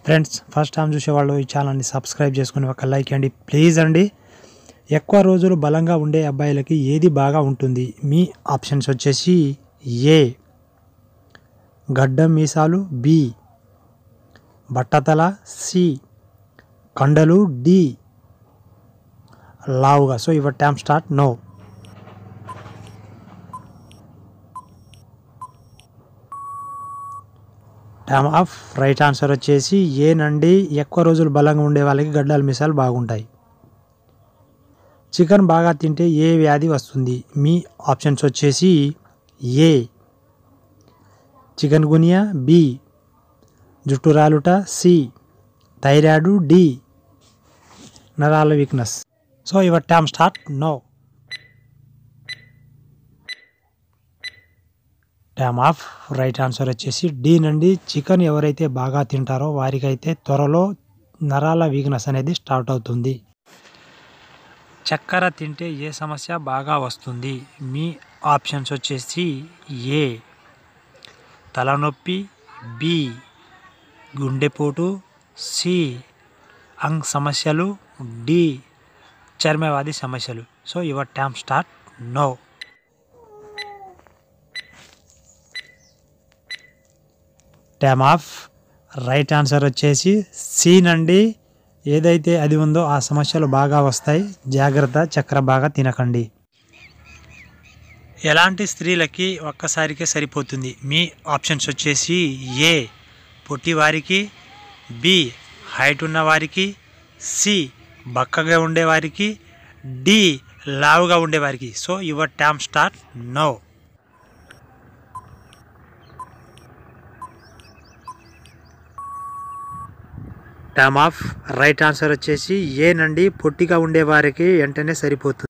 Friends first time చూసేవాళ్ళు ఈ ఛానల్ని సబ్స్క్రైబ్ చేసుకుని ఒక లైక్ అండి ప్లీజ్ అండి. ఎక్కువ రోజులు బలంగా ఉండే అబ్బాయిలకి ఏది బాగా ఉంటుంది? మీ ఆప్షన్స్ వచ్చేసి ఏ గడ్డం మీసాలు, బి బట్టతల, సి కండలు, డి లావుగా. So your time start now. Time of. Right answer వచ్చేసి ఏనండి. ఎక్కువ రోజులు బలంగా ఉండే వాళ్ళకి గడ్డాలు మీసాలు బాగుంటాయి. చికెన్ బాగా తింటే ఏ వ్యాధి వస్తుంది? మీ ఆప్షన్స్ వచ్చేసి ఏ చికెన్ గునియా, బి జుట్టు రాలుట, సి థైరాయిడ్, డి నరాల weakness. So your time start now. Time of. Right answer వచ్చేసి డి నండి. చికెన్ ఎవరైతే బాగా తింటారో వారికైతే త్వరలో నరాల వీక్నెస్ అనేది స్టార్ట్ అవుతుంది. చక్కెర తింటే ఏ సమస్య బాగా వస్తుంది? మీ ఆప్షన్స్ వచ్చేసి ఏ తలనొప్పి, బి గుండెపోటు, సి అంగ్ సమస్యలు, డి చర్మవ్యాధి సమస్యలు. So your time start now. Time of. Right answer వచ్చేసి సి నండి. ఏదైతే అది ఉందో ఆ సమస్యలు బాగా వస్తాయి. జాగ్రత్త, చక్కెర బాగా తినకండి. ఎలాంటి స్త్రీలకి ఒక్కసారికే సరిపోతుంది? మీ ఆప్షన్స్ వచ్చేసి ఏ పొట్టివారికి, బి హైట్ ఉన్నవారికి, సి బక్కగా ఉండేవారికి, డి లావుగా ఉండేవారికి. So your time start now. Time of. Right answer వచ్చేసి ఏ నండి. పొట్టిగా ఉండేవారికి వెంటనే సరిపోతుంది.